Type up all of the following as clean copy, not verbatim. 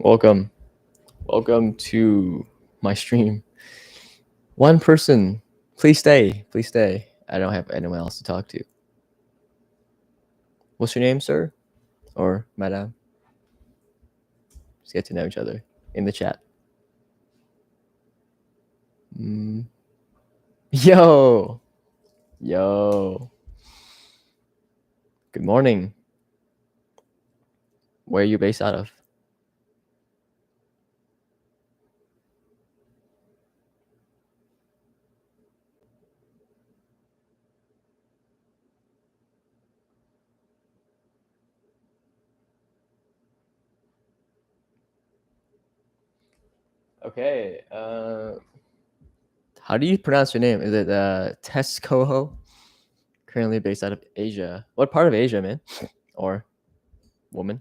Welcome to my stream. One person, please stay. I don't have anyone else to talk to. What's your name, sir? Or madam? Let's get to know each other in the chat. Yo. Good morning. Where are you based out of? Okay. How do you pronounce your name? Is it Tess Coho? Currently based out of Asia. What part of Asia, man? Or woman?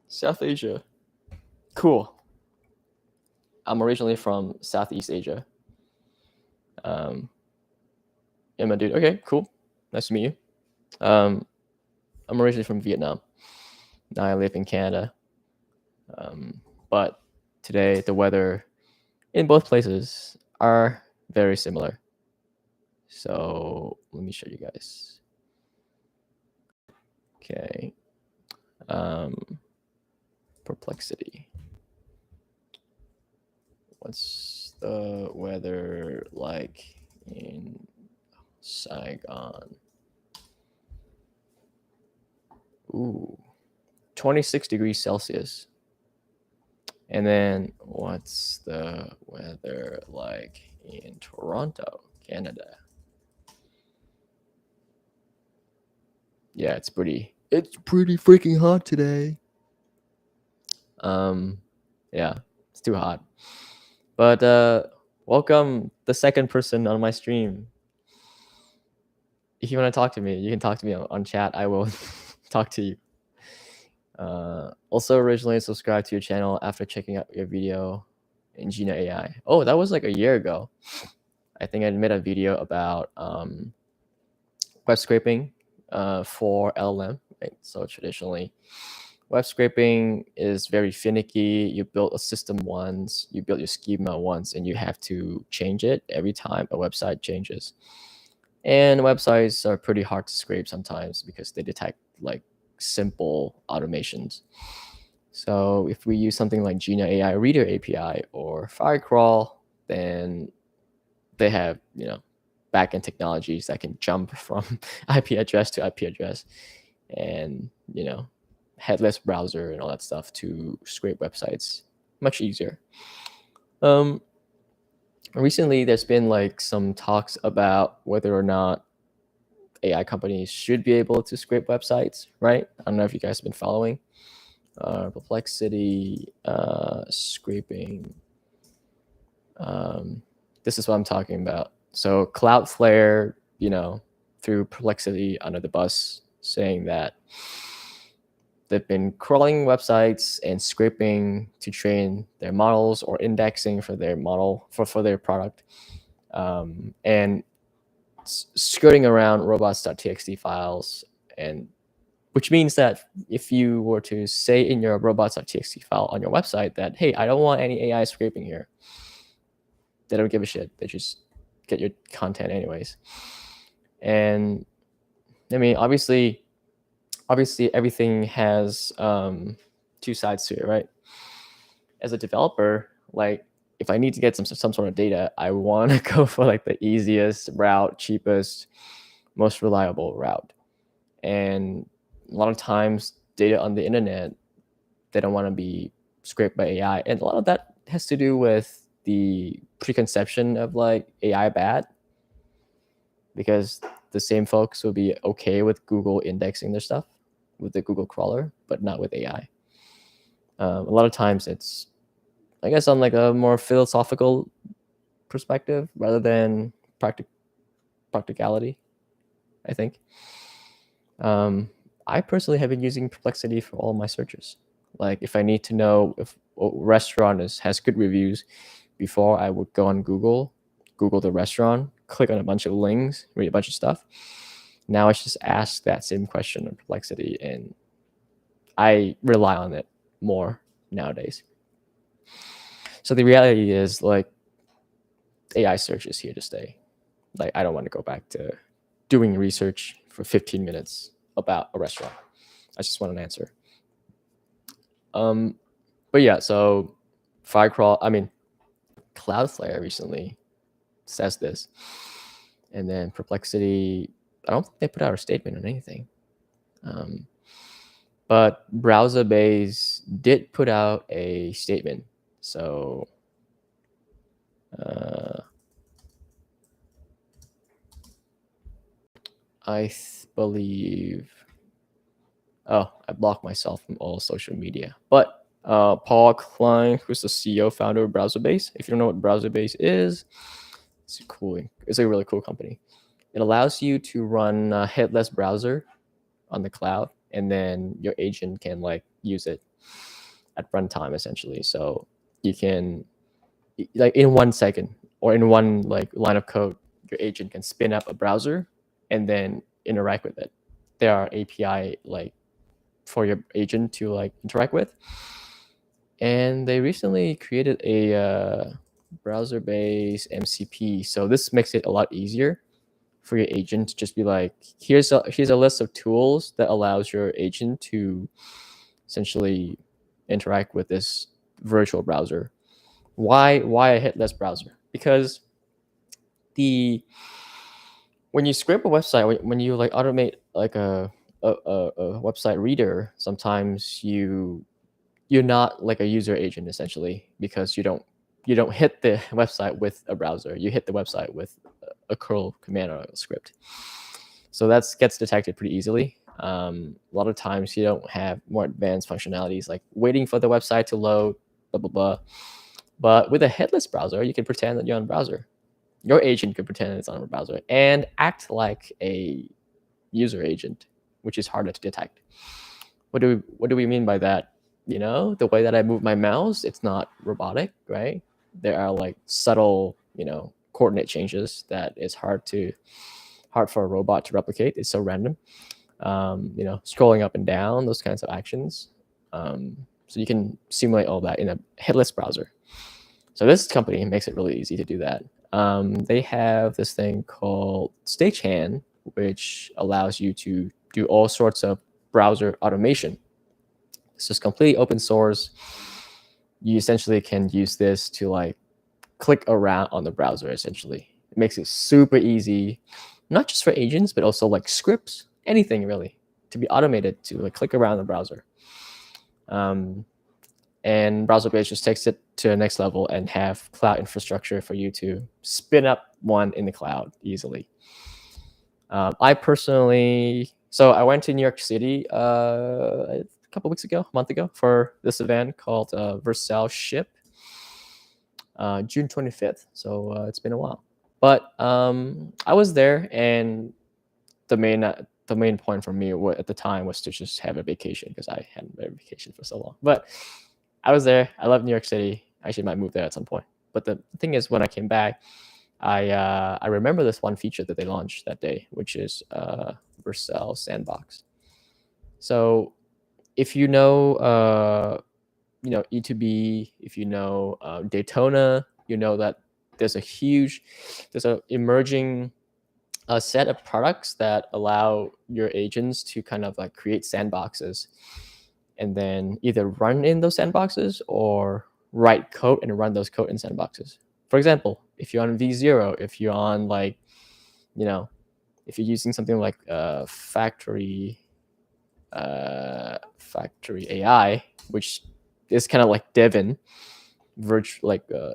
South Asia. Cool. I'm originally from Southeast Asia. Yeah, my dude. Okay, cool. Nice to meet you. I'm originally from Vietnam. Now I live in Canada. But today the weather in both places are very similar. So let me show you guys. Okay. Perplexity. What's the weather like in Saigon? Ooh, 26 degrees Celsius. And then what's the weather like in Toronto, Canada? Yeah, it's pretty freaking hot today. Yeah, it's too hot. But welcome the second person on my stream. If you want to talk to me, you can talk to me on chat. I will talk to you. Also originally subscribed to your channel after checking out your video in Gina AI. Oh, that was like a year ago. I think I made a video about web scraping for LLM. Right? So traditionally, web scraping is very finicky. You build a system once, you build your schema once, and you have to change it every time a website changes. And websites are pretty hard to scrape sometimes because they detect like simple automations. So if we use something like Gina AI Reader API or Firecrawl, then they have, backend technologies that can jump from IP address to IP address and, headless browser and all that stuff to scrape websites much easier. Recently, there's been like some talks about whether or not AI companies should be able to scrape websites, right? I don't know if you guys have been following. Perplexity, scraping. This is what I'm talking about. So Cloudflare, threw Perplexity under the bus, saying that they've been crawling websites and scraping to train their models or indexing for their model for their product, and skirting around robots.txt files, and which means that if you were to say in your robots.txt file on your website that, hey, I don't want any AI scraping here, they don't give a shit. They just get your content anyways. And I mean, obviously everything has two sides to it, right? As a developer, like if I need to get some sort of data, I want to go for like the easiest route, cheapest, most reliable route. And a lot of times data on the internet, they don't want to be scraped by AI. And a lot of that has to do with the preconception of like AI bad, because the same folks will be okay with Google indexing their stuff with the Google crawler, but not with AI. A lot of times it's, I guess, on like a more philosophical perspective rather than practicality, I think. I personally have been using Perplexity for all my searches. Like if I need to know if a restaurant has good reviews, before I would go on Google the restaurant, click on a bunch of links, read a bunch of stuff. Now I just ask that same question in Perplexity, and I rely on it more nowadays. So the reality is, like, AI search is here to stay. Like, I don't want to go back to doing research for 15 minutes about a restaurant. I just want an answer. But yeah, so Cloudflare recently says this, and then Perplexity, I don't think they put out a statement on anything. But Browserbase did put out a statement. So I believe. Oh, I blocked myself from all social media. But Paul Klein, who's the CEO founder of Browserbase, if you don't know what Browserbase is, it's a really cool company. It allows you to run a headless browser on the cloud, and then your agent can like use it at runtime essentially. So you can, like, in 1 second or in one like line of code, your agent can spin up a browser and then interact with it. There are API like for your agent to like interact with, and they recently created a browser-based MCP. So this makes it a lot easier for your agent to just be like, here's a list of tools that allows your agent to essentially interact with this virtual browser. Why a headless browser? Because when you scrape a website, when you like automate like a website reader, sometimes you're not like a user agent essentially, because you don't hit the website with a browser. You hit the website with a curl command or a script. So that gets detected pretty easily. A lot of times you don't have more advanced functionalities like waiting for the website to load, blah, blah, blah. But with a headless browser, you can pretend that you're on a browser. Your agent could pretend it's on a browser and act like a user agent, which is harder to detect. What do we mean by that? You know, the way that I move my mouse, it's not robotic, right? There are like subtle, coordinate changes that is hard for a robot to replicate. It's so random. Scrolling up and down, those kinds of actions. So you can simulate all that in a headless browser. So this company makes it really easy to do that. They have this thing called Stagehand, which allows you to do all sorts of browser automation. This is completely open source. You essentially can use this to like click around on the browser. Essentially, it makes it super easy, not just for agents, but also like scripts, anything really, to be automated to like click around the browser. And Browserbase just takes it to the next level and have cloud infrastructure for you to spin up one in the cloud easily. I personally, so I went to New York City a month ago, for this event called Vercel Ship, June 25th. So it's been a while. But I was there, and the main point for me at the time was to just have a vacation, because I hadn't been on vacation for so long. But I was there. I love New York City. I actually might move there at some point. But the thing is, when I came back, I remember this one feature that they launched that day, which is Vercel Sandbox. So if you know E2B, if you know Daytona, you know that there's a emerging set of products that allow your agents to kind of like create sandboxes, and then either run in those sandboxes or write code and run those code in sandboxes. For example, if you're on V0, if you're on like, if you're using something like Factory AI, which is kind of like Devin,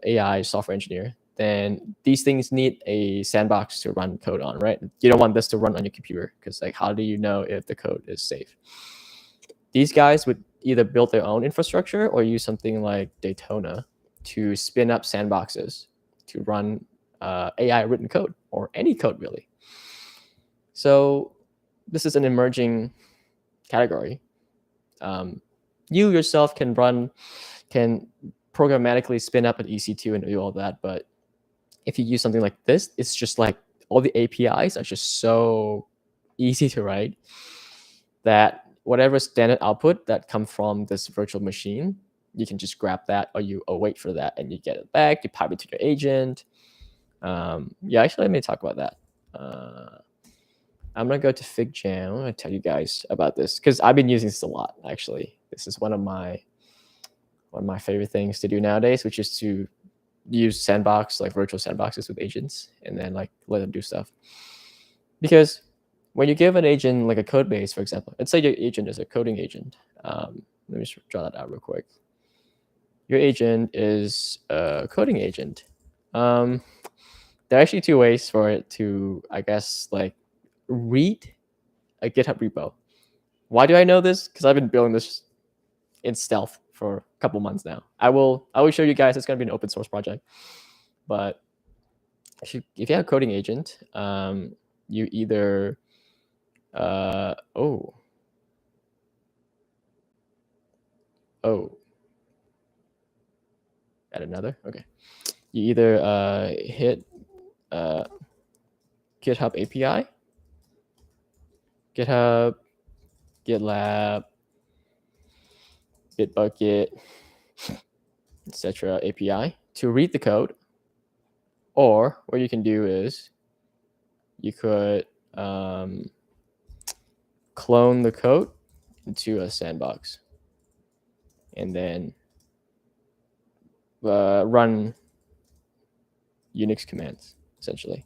AI software engineer, then these things need a sandbox to run code on, right? You don't want this to run on your computer, because like, how do you know if the code is safe? These guys would either build their own infrastructure or use something like Daytona to spin up sandboxes to run AI written code, or any code really. So this is an emerging category. You yourself can programmatically spin up an EC2 and do all that, but if you use something like this, it's just like all the APIs are just so easy to write that whatever standard output that come from this virtual machine, you can just grab that, or you wait for that and you get it back, you pipe it to your agent. Yeah, actually, let me talk about that. I'm gonna go to FigJam. I'm gonna tell you guys about this because I've been using this a lot. Actually, this is one of my favorite things to do nowadays, which is to use Sandbox, like virtual sandboxes with agents, and then like let them do stuff. Because when you give an agent like a code base, for example, let's say your agent is a coding agent. Let me just draw that out real quick. Your agent is a coding agent. There are actually two ways for it to, I guess, like read a GitHub repo. Why do I know this? Because I've been building this in stealth for a couple months now. I will show you guys. It's going to be an open source project. But if you have a coding agent, you either oh, add another. Okay, you either hit GitHub API, GitHub, GitLab, Bitbucket, etc. API to read the code. Or what you can do is you could clone the code into a sandbox and then run Unix commands, essentially.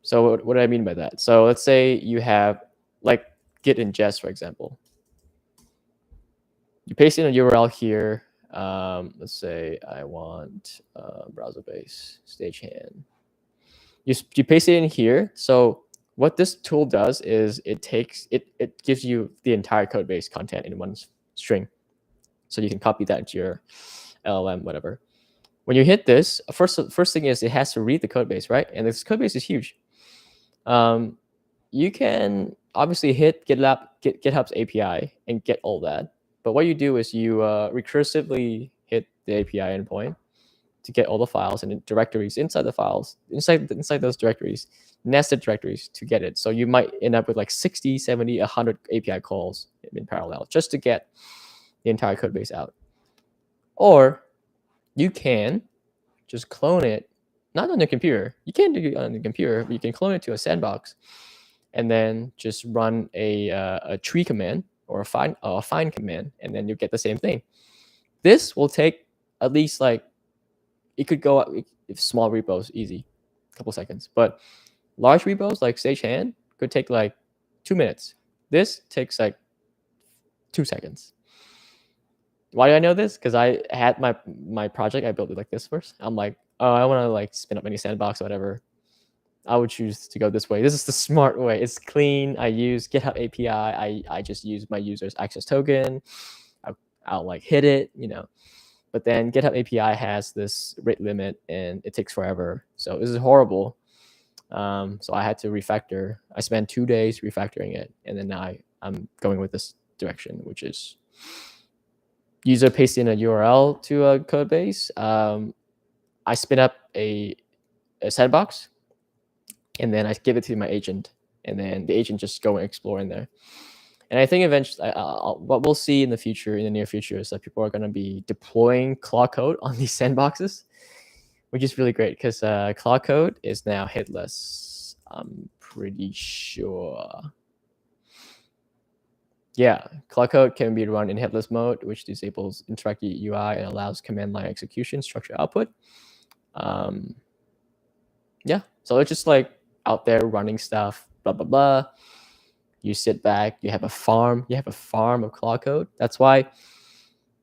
So what do I mean by that? So let's say you have like git ingest, for example. You paste in a URL here. Let's say I want browser base stagehand. You paste it in here. So what this tool does is it gives you the entire code base content in one string. So you can copy that into your LLM, whatever. When you hit this, first thing is it has to read the code base, right? And this code base is huge. You can obviously hit GitHub's API and get all that. But what you do is you recursively hit the API endpoint to get all the files and the directories inside the files, inside those directories, nested directories to get it. So you might end up with like 60, 70, 100 API calls in parallel just to get the entire code base out. Or you can just clone it, not on the computer. You can't do it on the computer, but you can clone it to a sandbox and then just run a tree command or a find command, and then you get the same thing. This will take at least like, it could go up if small repos, easy, a couple seconds. But large repos like stagehand could take like 2 minutes. This takes like 2 seconds. Why do I know this? Because I had my project, I built it like this first. I'm like, oh, I want to like spin up any sandbox or whatever. I would choose to go this way. This is the smart way. It's clean. I use GitHub API. I just use my user's access token. I'll like hit it, you know. But then GitHub API has this rate limit and it takes forever. So this is horrible. So I had to refactor. I spent 2 days refactoring it. And then now I'm going with this direction, which is user pasting a URL to a code base. I spin up a sandbox, and then I give it to my agent, and then the agent just go and explore in there. And I think eventually, what we'll see in the near future, is that people are going to be deploying Claude Code on these sandboxes, which is really great because Claude Code is now headless. I'm pretty sure. Yeah, Claude Code can be run in headless mode, which disables interactive UI and allows command line execution, structure output. Yeah, so it's just like out there running stuff, blah, blah, blah. You sit back, you have a farm of Claude Code.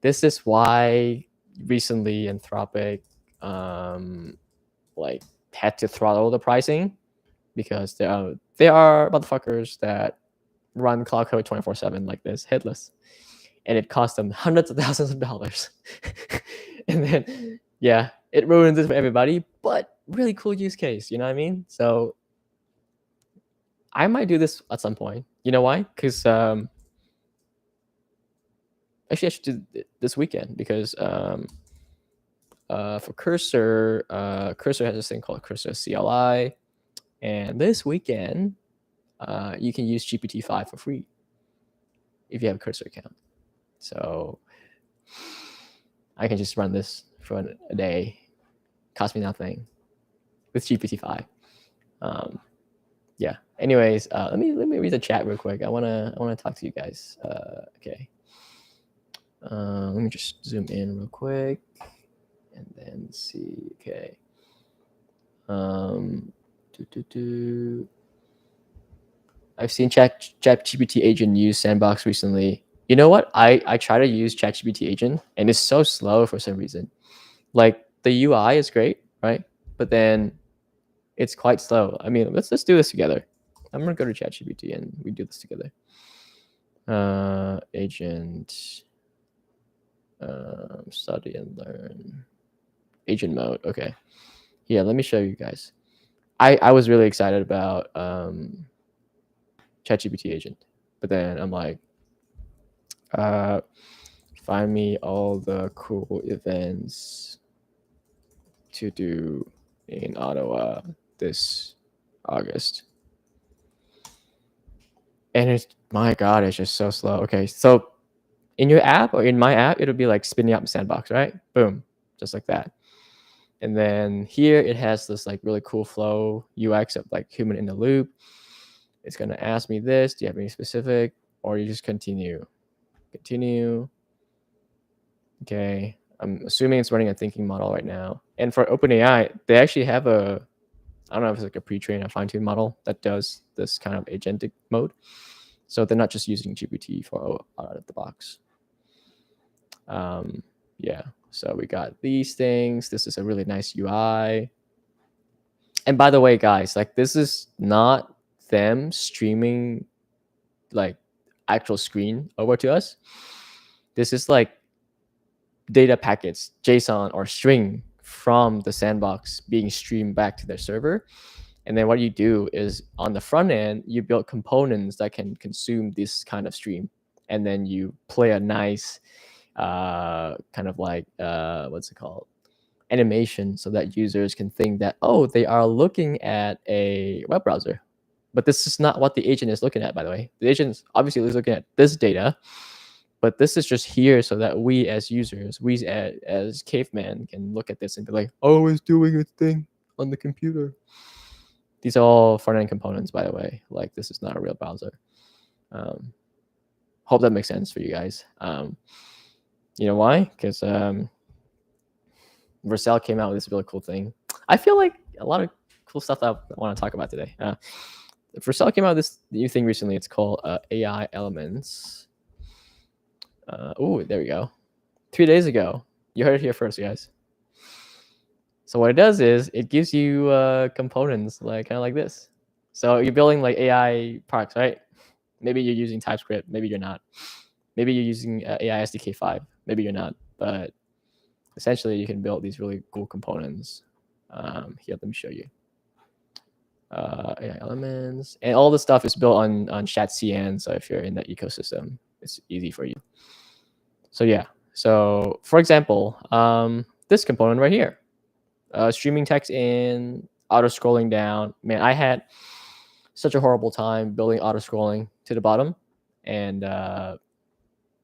This is why recently Anthropic like had to throttle the pricing, because there are motherfuckers that run Claude Code 24/7 like this, headless, and it costs them hundreds of thousands of dollars. And then yeah, it ruins it for everybody, but really cool use case, you know what I mean? So I might do this at some point. You know why? Because actually, I should do it this weekend because for Cursor, Cursor has this thing called Cursor CLI, and this weekend you can use GPT-5 for free if you have a Cursor account. So I can just run this for a day, cost me nothing, with GPT-5. Yeah. Anyways, let me read the chat real quick. I wanna talk to you guys. Okay. Let me just zoom in real quick, and then see. Okay. I've seen ChatGPT agent use Sandbox recently. You know what? I try to use ChatGPT agent, and it's so slow for some reason. Like the UI is great, right? But then it's quite slow. I mean, let's do this together. I'm gonna go to ChatGPT and we do this together. Agent, study and learn. Agent mode. Okay. Yeah, let me show you guys. I was really excited about ChatGPT agent, but then I'm like, find me all the cool events to do in Ottawa this August. And it's, my God, it's just so slow. Okay, so in your app or in my app, it'll be like spinning up Sandbox, right? Boom, just like that. And then here it has this like really cool flow UX of like human in the loop. It's gonna ask me this, do you have any specific? Or you just continue. Continue. Okay, I'm assuming it's running a thinking model right now. And for OpenAI, they actually have a, I don't know if it's like a pre-trained or fine-tuned model that does this kind of agentic mode. So they're not just using GPT for out of the box. Yeah, so we got these things. This is a really nice UI. And by the way, guys, like this is not them streaming like actual screen over to us. This is like data packets, JSON or string from the Sandbox being streamed back to their server. And then what you do is on the front end, you build components that can consume this kind of stream. And then you play a nice kind of like, what's it called? Animation, so that users can think that, oh, they are looking at a web browser. But this is not what the agent is looking at, by the way. The agent obviously is looking at this data, but this is just here so that we as users, we as cavemen can look at this and be like, oh, it's doing its thing on the computer. These are all front-end components, by the way. Like this is not a real browser. Hope that makes sense for you guys. You know why? Because Vercel came out with this really cool thing. I feel like a lot of cool stuff that I want to talk about today. Vercel came out with this new thing recently. It's called AI Elements. Oh, there we go. 3 days ago. You heard it here first, guys. So what it does is it gives you components like kind of like this. So you're building like AI products, right? Maybe you're using TypeScript. Maybe you're not. Maybe you're using AI SDK 5. Maybe you're not. But essentially, you can build these really cool components. Here, let me show you. AI elements. And all this stuff is built on ChatCN. So if you're in that ecosystem, it's easy for you. So yeah. So for example, this component right here. Streaming text in, auto-scrolling down. Man, I had such a horrible time building auto-scrolling to the bottom. And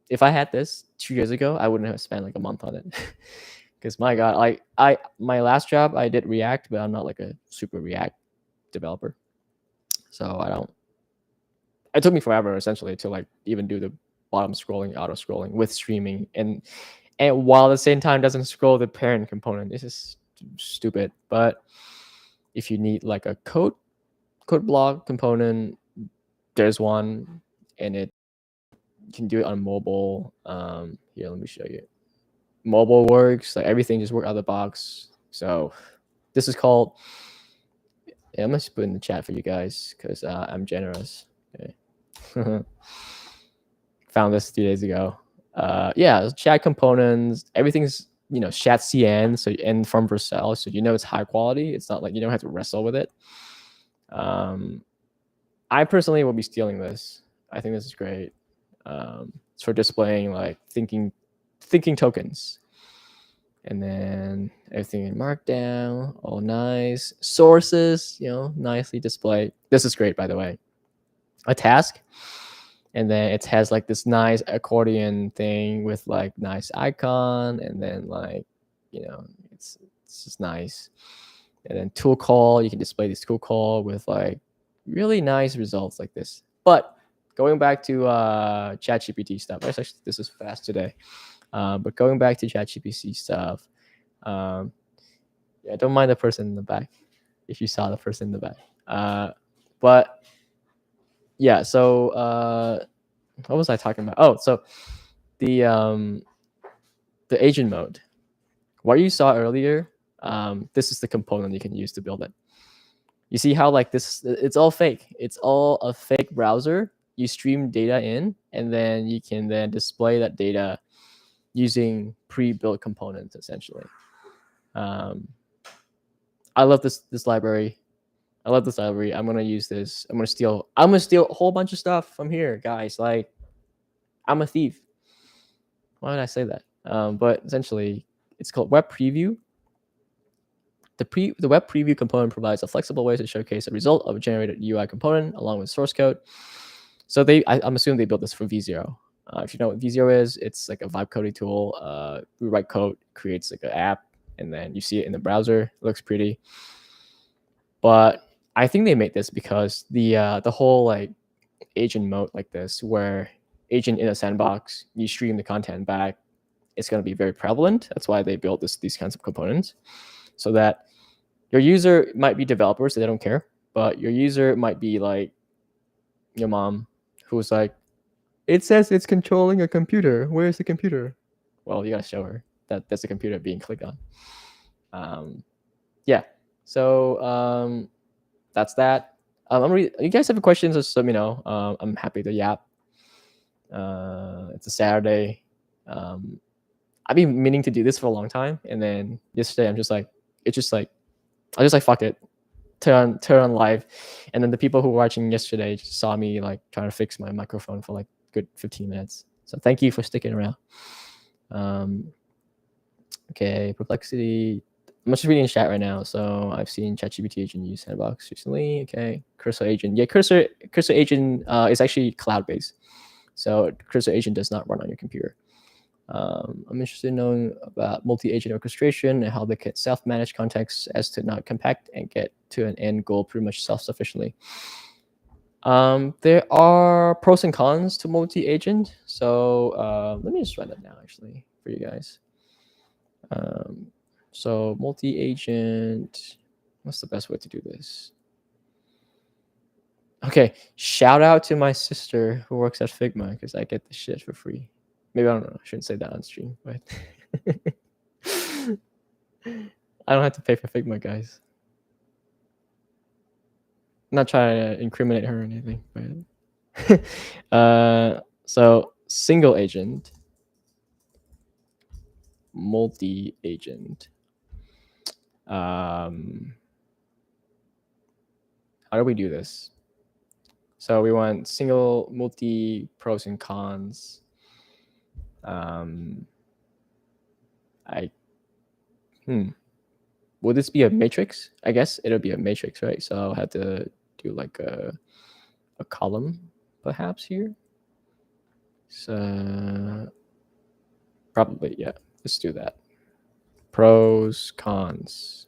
if I had this 2 years ago, I wouldn't have spent like a month on it. Because my God, my last job, I did React, but I'm not like a super React developer. So it took me forever essentially to like even do the bottom scrolling, auto scrolling with streaming. And while at the same time doesn't scroll the parent component. This is stupid. But if you need like a code block component, there's one, and you can do it on mobile. Here, let me show you. Mobile works, like everything just works out of the box. So this is called, yeah, I'm just put in the chat for you guys because I'm generous. Okay. Found this 3 days ago. Yeah, chat components, everything's, chat CN, so, and from Vercel, so it's high quality. It's not like you don't have to wrestle with it. I personally will be stealing this. I think this is great. It's for displaying like thinking tokens. And then everything in Markdown, all nice. Sources, nicely displayed. This is great, by the way. A task, and then it has like this nice accordion thing with like nice icon, and then like, it's just nice. And then tool call, you can display this tool call with like really nice results like this. But going back to ChatGPT stuff, actually, this is fast today. But going back to ChatGPT stuff, yeah, don't mind the person in the back if you saw the person in the back. But yeah, so what was I talking about? Oh, so the agent mode. What you saw earlier, this is the component you can use to build it. You see how like this, it's all fake. It's all a fake browser. You stream data in, and then you can then display that data using pre-built components, essentially. I love this library. I love this library. I'm gonna use this. I'm gonna steal a whole bunch of stuff from here, guys. Like, I'm a thief. Why did I say that? But essentially, it's called Web Preview. The Web Preview component provides a flexible way to showcase a result of a generated UI component along with source code. So I'm assuming they built this for V0. If you know what V0 is, it's like a vibe coding tool. We write code, creates like an app, and then you see it in the browser. It looks pretty. But I think they made this because the whole like agent mode like this, where agent in a sandbox, you stream the content back, it's going to be very prevalent. That's why they built these kinds of components, so that your user might be developers, so they don't care, but your user might be like your mom, who's like, it says it's controlling a computer. Where's the computer? Well, you gotta show her that there's a computer being clicked on. Yeah. So that's that. You guys have questions? Just let me know. I'm happy to yap. It's a Saturday. I've been meaning to do this for a long time, and then yesterday I just like fuck it, turn on live, and then the people who were watching yesterday just saw me like trying to fix my microphone for like good 15 minutes. So thank you for sticking around. Okay, Perplexity. I'm just reading chat right now. So I've seen ChatGPT agent use Sandbox recently. Okay, Cursor agent. Yeah, Cursor agent is actually cloud-based. So Cursor agent does not run on your computer. I'm interested in knowing about multi-agent orchestration and how they can self-manage contexts as to not compact and get to an end goal pretty much self-sufficiently. There are pros and cons to multi-agent. So let me just run that now, actually, for you guys. So multi-agent, what's the best way to do this? Okay, shout out to my sister who works at Figma because I get the shit for free. Maybe I don't know. I shouldn't say that on stream, but I don't have to pay for Figma, guys. I'm not trying to incriminate her or anything, but so single agent, multi-agent. How do we do this? So we want single, multi, pros and cons. Would this be a matrix? I guess it'll be a matrix, right? So I'll have to do like a column perhaps here. So probably, yeah, let's do that. Pros, cons.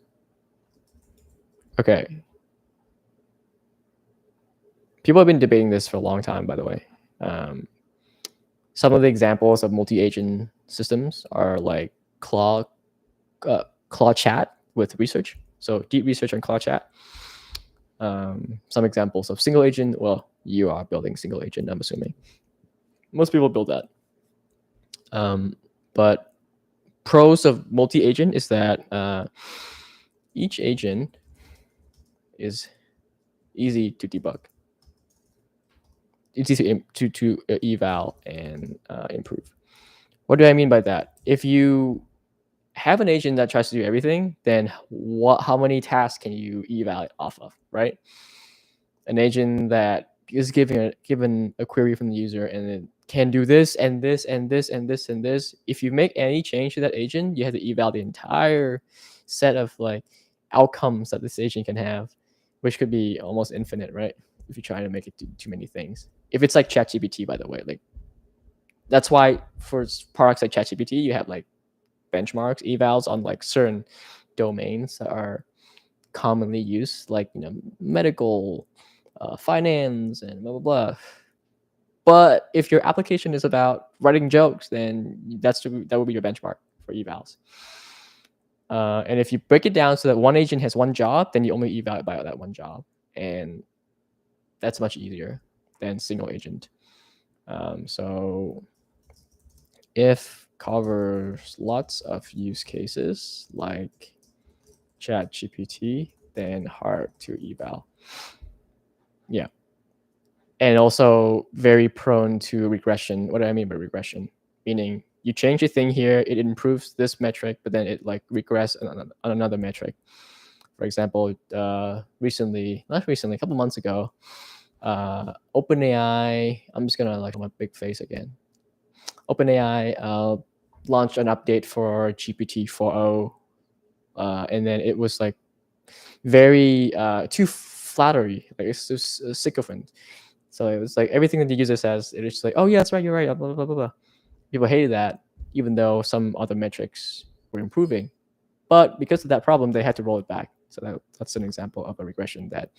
Okay. People have been debating this for a long time, by the way. Some of the examples of multi-agent systems are like Claude Chat with research. So deep research on Claude Chat. Some examples of single agent. Well, you are building single agent, I'm assuming. Most people build that. But pros of multi-agent is that each agent is easy to debug. It's easy to eval and improve. What do I mean by that? If you have an agent that tries to do everything, then how many tasks can you eval off of, right? An agent that is given a query from the user, and it can do this and this and this and this and this. If you make any change to that agent, you have to eval the entire set of like outcomes that this agent can have, which could be almost infinite, right? If you try to make it do too many things. If it's like ChatGPT, by the way, like that's why for products like ChatGPT, you have like benchmarks, evals on like certain domains that are commonly used, like medical, finance, and blah blah blah. But if your application is about writing jokes, then that would be your benchmark for evals. And if you break it down so that one agent has one job, then you only eval it by that one job, and that's much easier than single agent. So if covers lots of use cases like ChatGPT, then hard to eval. Yeah. And also very prone to regression. What do I mean by regression? Meaning you change a thing here, it improves this metric, but then it like regress on another metric. For example, not recently, a couple months ago, OpenAI, I'm just gonna like my big face again. OpenAI launched an update for GPT 4.0, and then it was like very too flattery, like it's just sycophant. So it was like everything that the user says, it is just like, oh yeah, that's right, you're right, blah blah blah blah. People hated that, even though some other metrics were improving. But because of that problem, they had to roll it back. So that's an example of a regression that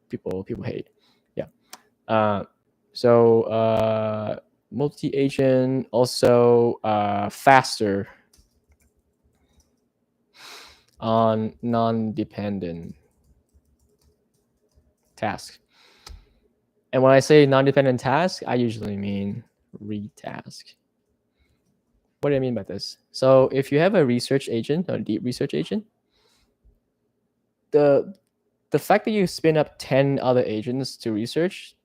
people hate. Yeah. So multi-agent also faster on non-dependent tasks. And when I say non-dependent task, I usually mean retask. What do I mean by this? So if you have a research agent, a deep research agent, the fact that you spin up 10 other agents to research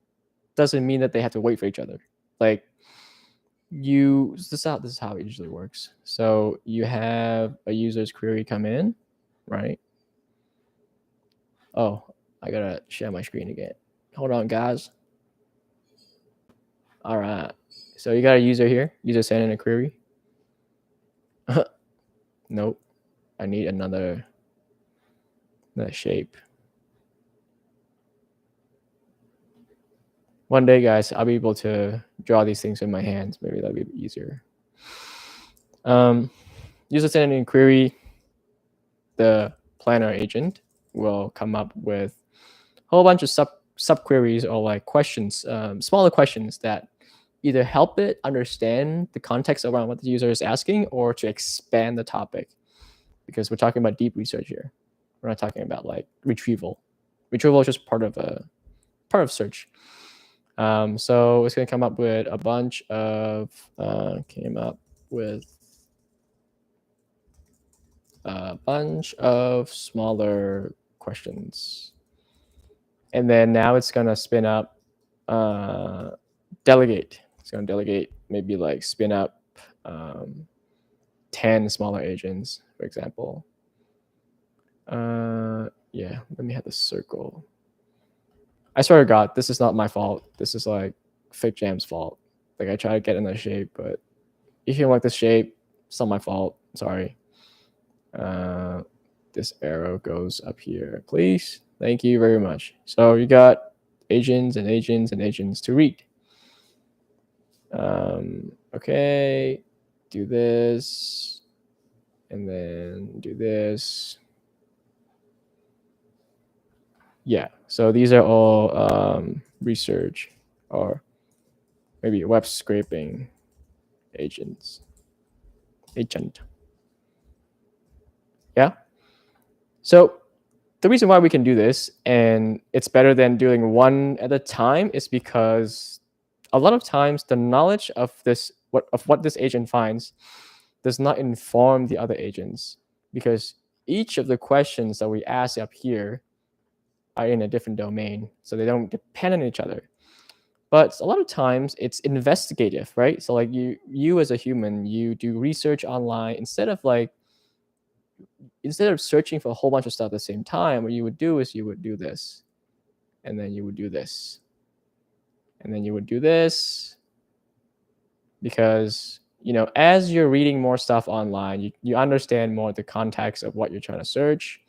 doesn't mean that they have to wait for each other. Like this is how it usually works. So you have a user's query come in, right? Oh, I gotta share my screen again. Hold on, guys. All right. So you got a user here. User sent in a query. Nope. I need another shape. One day, guys, I'll be able to draw these things in my hands. Maybe that'll be easier. User sent in a query. The planner agent will come up with a whole bunch of sub queries or like questions, smaller questions that either help it understand the context around what the user is asking or to expand the topic, because we're talking about deep research here. We're not talking about like retrieval. Retrieval is just part of search. So it's going to come up with a bunch of smaller questions. And then now it's going to spin up delegate. It's going to delegate, maybe like spin up 10 smaller agents, for example. Yeah, let me have the circle. I swear to God, this is not my fault. This is like FigJam's fault. Like I try to get in that shape, but if you don't like this shape, it's not my fault. Sorry. This arrow goes up here, please. Thank you very much. So you got agents and agents and agents to read. Okay, do this, and then do this. Yeah, so these are all research or maybe web scraping agent. Yeah. So the reason why we can do this, and it's better than doing one at a time, is because a lot of times the knowledge of what this agent finds does not inform the other agents, because each of the questions that we ask up here are in a different domain, so they don't depend on each other. But a lot of times it's investigative, right? So like you as a human, you do research online instead of searching for a whole bunch of stuff at the same time. What you would do is you would do this. and then you would do this, and then you would do this, because as you're reading more stuff online, you understand more the context of what you're trying to search,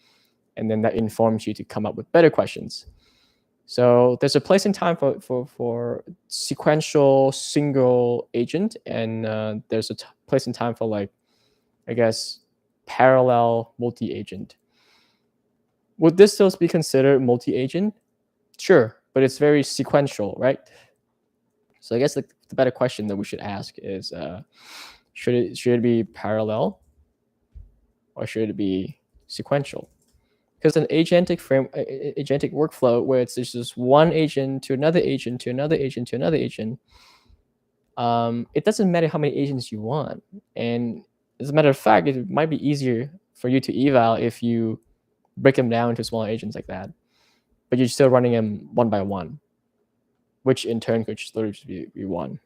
and then that informs you to come up with better questions. So there's a place and time for sequential single agent, and there's a place and time for, like, I guess, parallel multi-agent. Would this still be considered multi-agent? Sure, but it's very sequential, right? So I guess the better question that we should ask is, should it be parallel, or should it be sequential? Because an agentic workflow where it's just one agent to another agent to another agent to another agent, it doesn't matter how many agents you want. And as a matter of fact, it might be easier for you to eval if you break them down into smaller agents like that, but you're still running them one by one, which in turn could just literally be one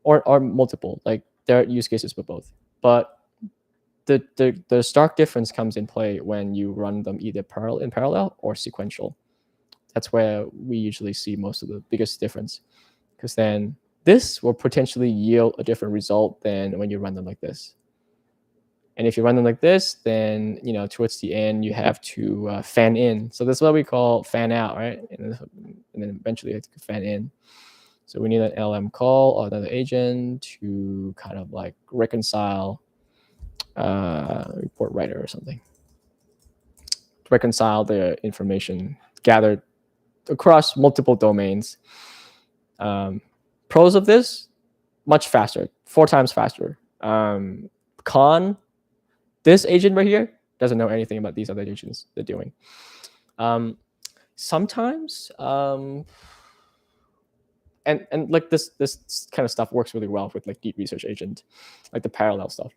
or multiple. Like, there are use cases for both, but the stark difference comes in play when you run them either in parallel or sequential. That's where we usually see most of the biggest difference, because then this will potentially yield a different result than when you run them like this. And if you run them like this, then towards the end you have to fan in. So that's what we call fan out, right? And then eventually you have to fan in. So we need an LM call or another agent to kind of like reconcile report writer or something, to reconcile the information gathered across multiple domains. Pros of this: much faster, 4 times faster. Con: this agent right here doesn't know anything about these other agents they're doing. Sometimes, and like this kind of stuff works really well with like deep research agent, like the parallel stuff,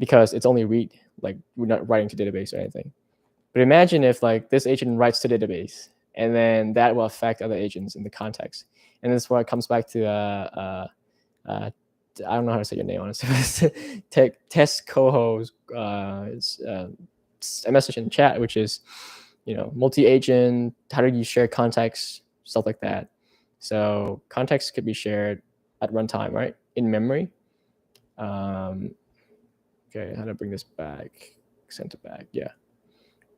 because it's only read, like we're not writing to database or anything. But imagine if like this agent writes to database, and then that will affect other agents in the context. And this is where it comes back to I don't know how to say your name, honestly. Test co-host a message in chat, which is, multi-agent. How do you share context, stuff like that. So context could be shared at runtime, right, in memory. Okay, how to bring this back? Send it back. Yeah,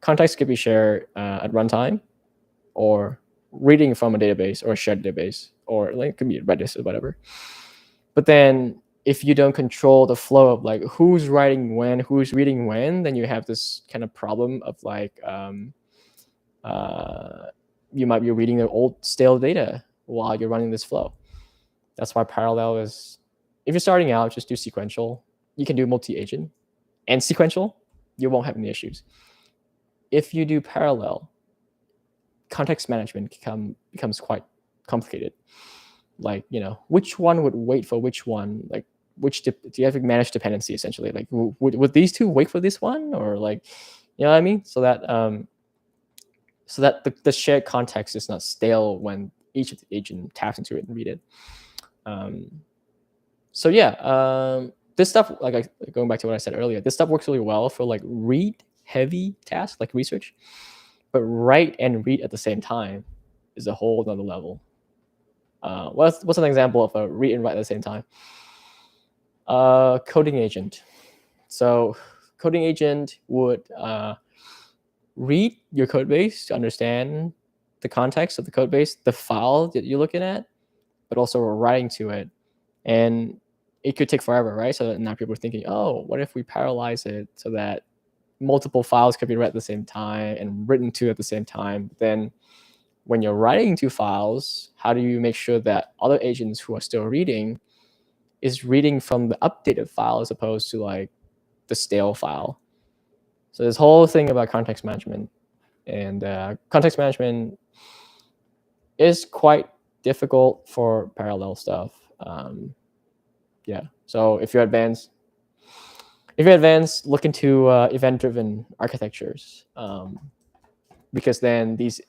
context could be shared at runtime, or reading from a database or a shared database, or like it could be Redis or whatever. But then if you don't control the flow of like who's writing when, who's reading when, then you have this kind of problem of like you might be reading the old stale data while you're running this flow. That's why parallel is, if you're starting out, just do sequential. You can do multi-agent and sequential, you won't have any issues. If you do parallel, context management becomes quite complicated. Like, which one would wait for which one? Like, do you have to manage dependency essentially? Like, would these two wait for this one, or like, you know what I mean? So that the shared context is not stale when each of the agent taps into it and read it. So yeah, this stuff, like going back to what I said earlier, this stuff works really well for like read heavy tasks like research, but write and read at the same time is a whole other level. What's an example of a read and write at the same time? Coding agent. So coding agent would read your code base to understand the context of the code base, the file that you're looking at, but also writing to it. And it could take forever, right? So now people are thinking, oh, what if we parallelize it so that multiple files could be read at the same time and written to at the same time? Then when you're writing to files, how do you make sure that other agents who are still reading is reading from the updated file as opposed to like the stale file? So this whole thing about context management, and context management is quite difficult for parallel stuff. Yeah. So if you're advanced, look into event-driven architectures, because then these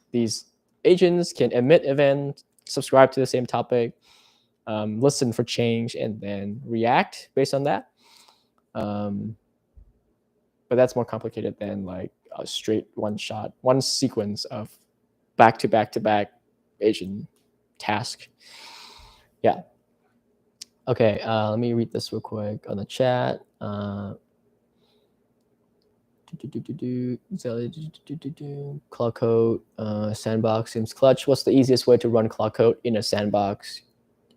agents can emit event, subscribe to the same topic, listen for change, and then react based on that. But that's more complicated than like a straight one sequence of back to back to back agent task. Yeah. Okay, let me read this real quick on the chat. Cloud Code, Sandbox seems clutch. What's the easiest way to run Cloud Code in a sandbox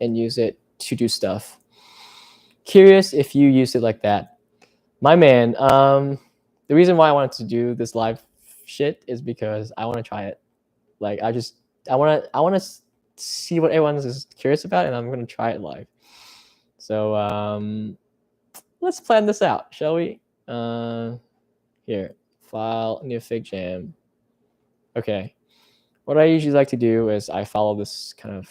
and use it to do stuff? Curious if you use it like that. My man, the reason why I wanted to do this live shit is because I want to try it. Like I want to see what everyone is curious about, and I'm going to try it live. So let's plan this out, shall we? Here, file, new fig jam. Okay. What I usually like to do is I follow this kind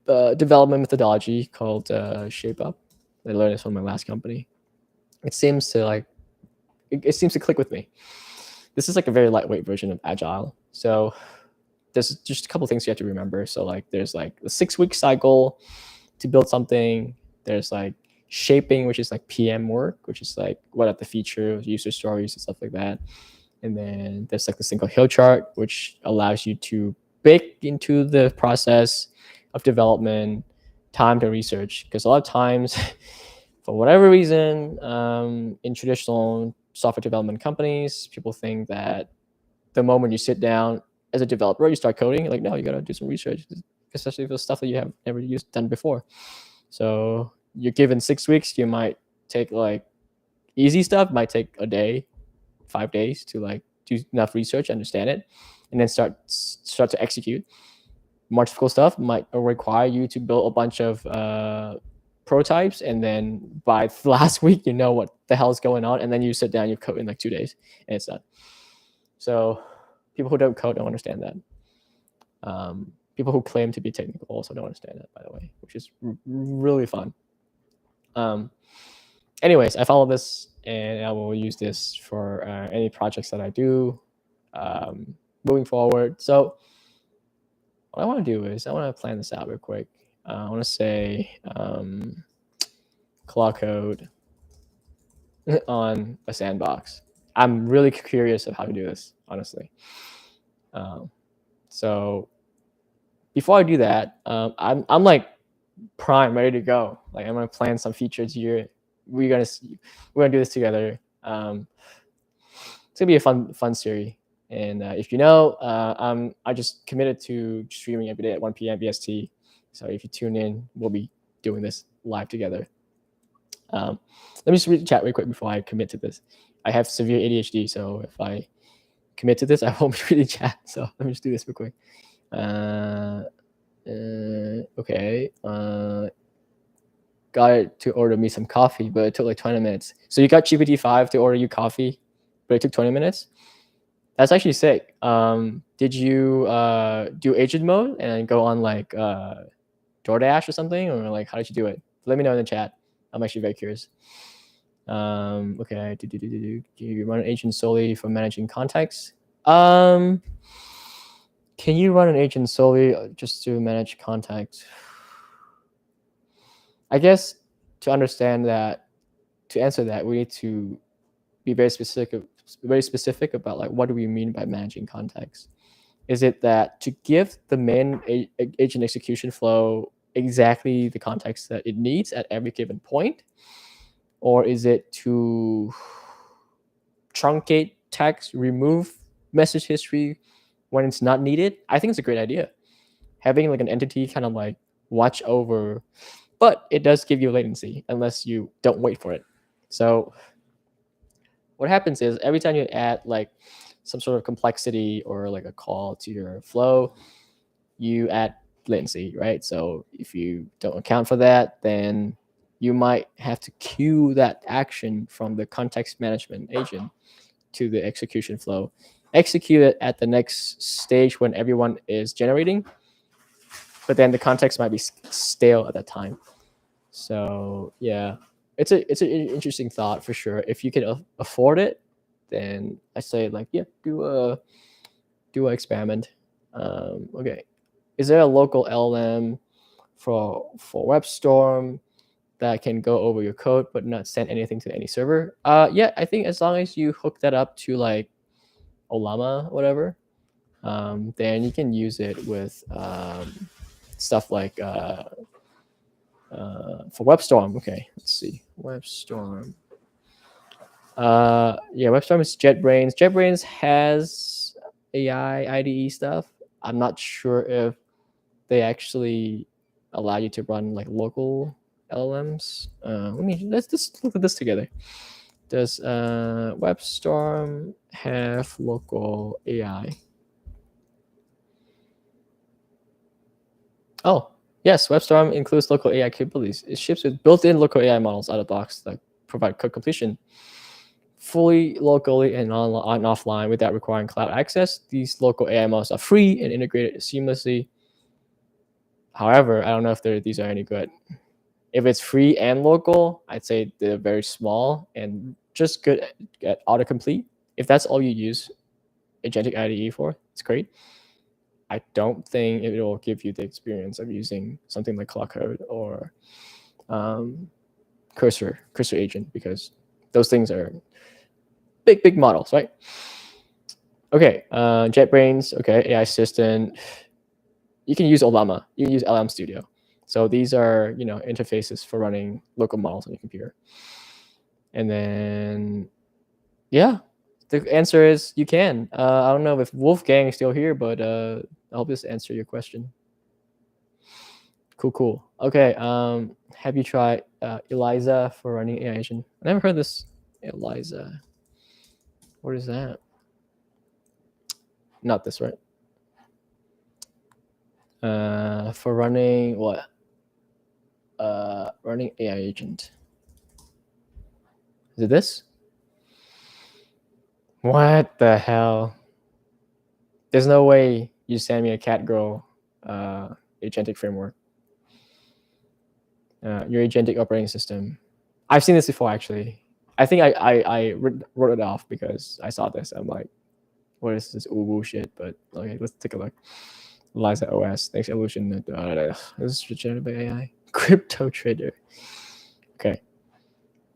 of development methodology called Shape Up. I learned this from my last company. It seems to it seems to click with me. This is like a very lightweight version of Agile. So there's just a couple things you have to remember. So like there's like a 6-week cycle to build something. There's like shaping, which is like PM work, which is like what are the features, user stories, and stuff like that. And then there's like this thing called hill chart, which allows you to bake into the process of development time to research. Because a lot of times, for whatever reason, in traditional software development companies, people think that the moment you sit down as a developer, you start coding. Like, no, you got to do some research, especially for stuff that you have never done before. So you're given 6 weeks, you might take like easy stuff, might take a day, 5 days to like do enough research, understand it, and then start to execute. More difficult stuff might require you to build a bunch of prototypes, and then by the last week, you know what the hell is going on, and then you sit down, you code in like 2 days, and it's done. So people who don't code don't understand that. People who claim to be technical also don't understand that, by the way, which is really fun. Anyways, I follow this, and I will use this for any projects that I do moving forward. So what I want to do is I want to plan this out real quick. I want to say Cloud Code on a sandbox. I'm really curious of how to do this, honestly. So before I do that, I'm like prime, ready to go. Like I'm gonna plan some features here. We're gonna do this together. It's gonna be a fun series. And if you know, I just committed to streaming every day at 1 p.m. BST. So if you tune in, we'll be doing this live together. Let me just read the chat real quick before I commit to this. I have severe ADHD, so if I commit to this, I won't be reading chat. So let me just do this real quick. Okay. Got it to order me some coffee, but it took like 20 minutes. So you got GPT-5 to order you coffee, but it took 20 minutes? That's actually sick. Did you do agent mode and go on like DoorDash or something? Or like how did you do it? Let me know in the chat. I'm actually very curious. Okay. Do you run an agent solely for managing context? Can you run an agent solely just to manage context? I guess to understand that, to answer that, we need to be very specific about like what do we mean by managing context. Is it that to give the main agent execution flow exactly the context that it needs at every given point? Or is it to truncate text, remove message history when it's not needed? I think it's a great idea. Having like an entity kind of like watch over, but it does give you latency unless you don't wait for it. So what happens is every time you add like some sort of complexity or like a call to your flow, you add latency, right? So if you don't account for that, then you might have to queue that action from the context management agent to the execution flow, execute it at the next stage when everyone is generating, but then the context might be stale at that time. So yeah, it's an interesting thought for sure. If you can afford it, then I say like, yeah, do an experiment. Okay, is there a local LLM for WebStorm that can go over your code but not send anything to any server? Yeah, I think as long as you hook that up to like Olama, whatever, then you can use it with stuff like for WebStorm. Okay, let's see. WebStorm. Yeah, WebStorm is JetBrains. JetBrains has AI IDE stuff. I'm not sure if they actually allow you to run like local LLMs. Let's just look at this together. Does WebStorm have local AI? Oh, yes, WebStorm includes local AI capabilities. It ships with built-in local AI models out of the box that provide code completion fully locally and offline without requiring cloud access. These local AI models are free and integrated seamlessly. However, I don't know if these are any good. If it's free and local, I'd say they're very small and just good at autocomplete. If that's all you use agentic IDE for, it's great. I don't think it will give you the experience of using something like Cloud Code or Cursor Agent, because those things are big models, right? Okay, JetBrains, okay, AI assistant. You can use Olama. You can use LM Studio. So these are, interfaces for running local models on your computer. And then, yeah, the answer is you can. I don't know if Wolfgang is still here, but I hope this answer your question. Cool. Okay. Have you tried Eliza for running AI agent? I never heard this. Eliza. What is that? Not this, right? For running what? Running AI agent. Is it this? What the hell? There's no way you send me a catgirl agentic framework. Your agentic operating system. I've seen this before, actually. I think I wrote it off because I saw this. I'm like, what is this uwu shit? But okay, let's take a look. Eliza OS, thanks evolution. This is generated by AI. Crypto trader. Okay.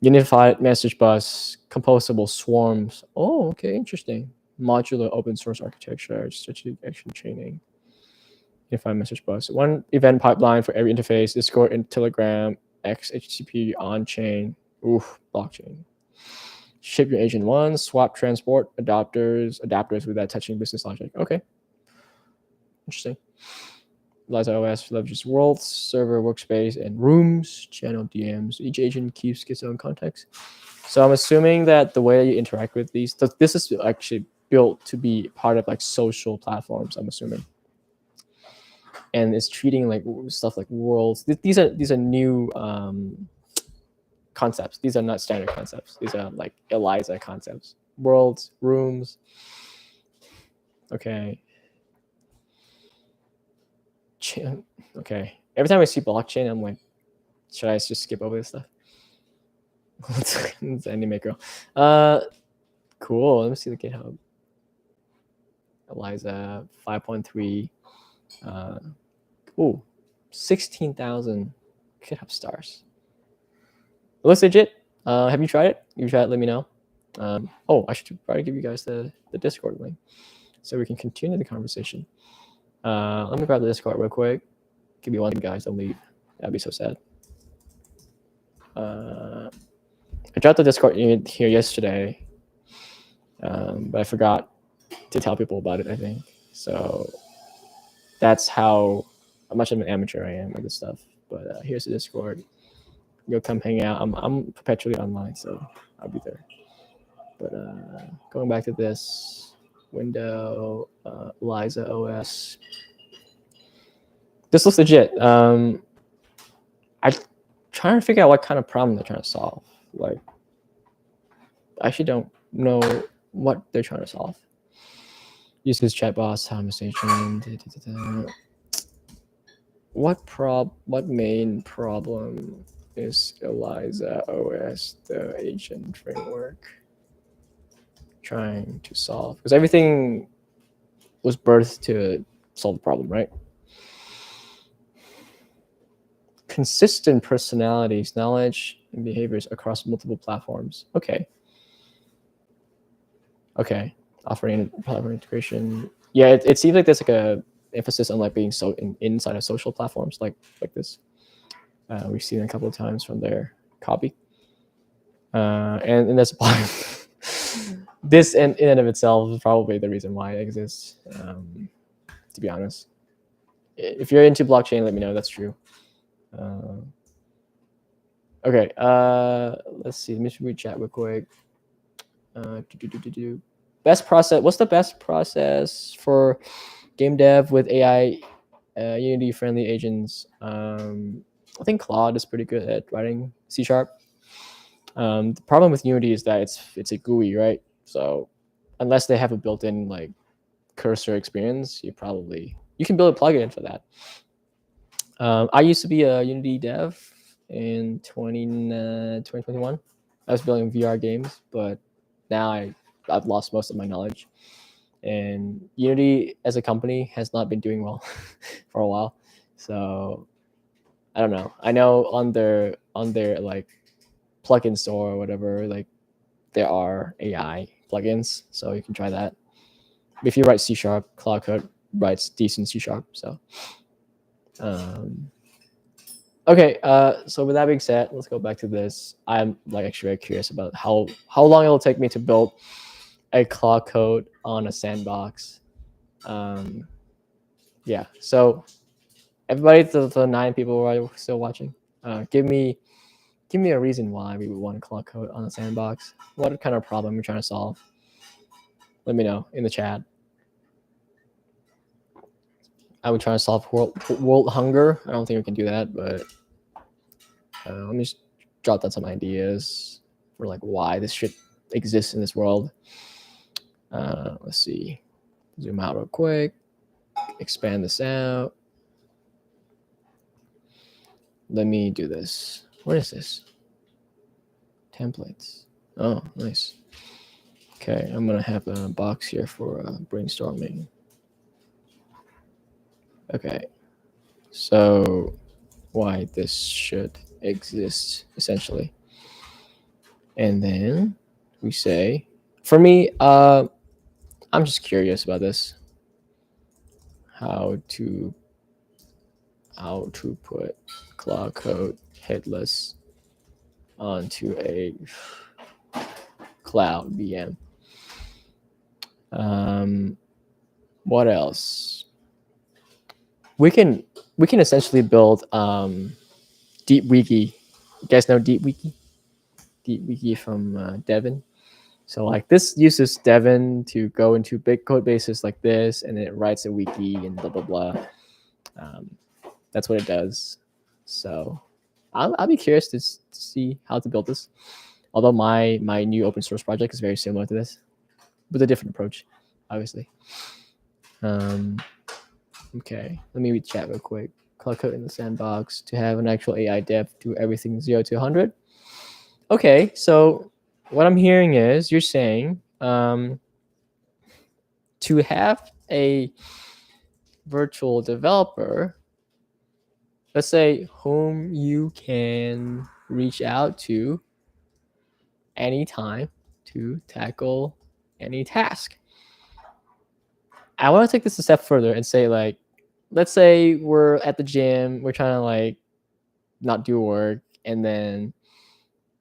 Unified message bus, composable swarms. Oh, okay, interesting. Modular open source architecture, strategic action training. Unified message bus. One event pipeline for every interface. Discord and Telegram. X HTTP on chain. Oof, blockchain. Ship your agent once. Swap transport adapters without touching business logic. Okay. Interesting. Eliza OS leverages worlds, server, workspace, and rooms, channel DMs. Each agent keeps its own context. So I'm assuming that the way you interact with these, this is actually built to be part of like social platforms, I'm assuming. And it's treating like stuff like worlds. These are new concepts. These are not standard concepts. These are like Eliza concepts. Worlds, rooms. Okay. Okay. Every time I see blockchain, I'm like, should I just skip over this stuff? It's anime girl. Cool. Let me see the GitHub. Eliza 5.3. Ooh, 16,000 GitHub stars. It looks legit. Have you tried it? If you tried it, let me know. I should probably give you guys the Discord link so we can continue the conversation. Let me grab the Discord real quick. Give me one, guys. Don't leave. That'd be so sad. I dropped the Discord here yesterday, but I forgot to tell people about it, I think. So that's how much of an amateur I am with this stuff. But here's the Discord. You'll come hang out. I'm perpetually online, so I'll be there. But going back to this window, Eliza OS. This looks legit. I'm trying to figure out what kind of problem they're trying to solve. Like, I actually don't know what they're trying to solve. Use this chatbot conversation. What main problem is Eliza OS, the agent framework, trying to solve? Because everything was birthed to solve the problem, right? Consistent personalities, knowledge, and behaviors across multiple platforms. Okay. Offering platform integration. yeah, it seems like there's like a emphasis on like being so inside of social platforms like this. We've seen it a couple of times from their copy, and that's this in and of itself is probably the reason why it exists. To be honest, if you're into blockchain, let me know. That's true. Okay, let's see. Let me read chat real quick. Best process. What's the best process for game dev with AI Unity friendly agents? I think Claude is pretty good at writing C#. The problem with Unity is that it's a GUI, right? So unless they have a built-in like cursor experience, you can build a plugin for that. I used to be a Unity dev in 2021. I was building VR games, but now I've lost most of my knowledge. And Unity as a company has not been doing well for a while. So I don't know. I know on their like plugin store or whatever, like there are AI plugins, so you can try that. If you write C#, Cloud Code writes decent C#. So okay, so with that being said, let's go back to this. I'm like actually very curious about how long it will take me to build a Cloud Code on a sandbox. Yeah, so everybody, the 9 people who are still watching, give me a reason why we would want Cloud Code on a sandbox. What kind of problem you're trying to solve? Let me know in the chat. I would try to solve world hunger. I don't think we can do that, but let me just jot down some ideas for like why this shit exists in this world. Let's see. Zoom out real quick. Expand this out. Let me do this. What is this? Templates. Oh, nice. Okay, I'm gonna have a box here for brainstorming. Okay, so why this should exist essentially, and then we say, for me, I'm just curious about this. How to put Cloud Code headless onto a cloud VM. What else? We can essentially build Deep Wiki. You guys know Deep Wiki? Deep Wiki from Devin. So like this uses Devin to go into big code bases like this, and it writes a wiki and blah blah blah. That's what it does. So I'll be curious to see how to build this. Although my new open source project is very similar to this, with a different approach, obviously. Okay, let me read chat real quick. Cloud Code in the sandbox to have an actual AI dev do everything 0 to 100. Okay, so what I'm hearing is you're saying to have a virtual developer, let's say, whom you can reach out to anytime to tackle any task. I want to take this a step further and say, like, let's say we're at the gym, we're trying to like not do work, and then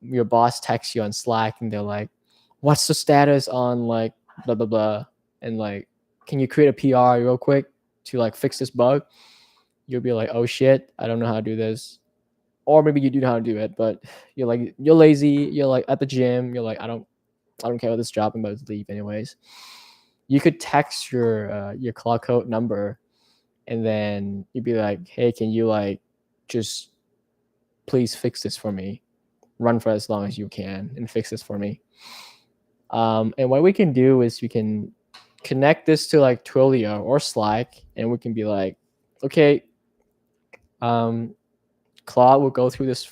your boss texts you on Slack and they're like, what's the status on like blah blah blah, and like, can you create a PR real quick to like fix this bug? You'll be like, oh shit, I don't know how to do this. Or maybe you do know how to do it, but you're lazy, you're like at the gym, you're like, I don't care about this job, I'm about to leave anyways. You could text your Cloud Code number, and then you'd be like, hey, can you like just please fix this for me? Run for as long as you can and fix this for me. And what we can do is we can connect this to like Twilio or Slack, and we can be like, okay, Claude will go through this.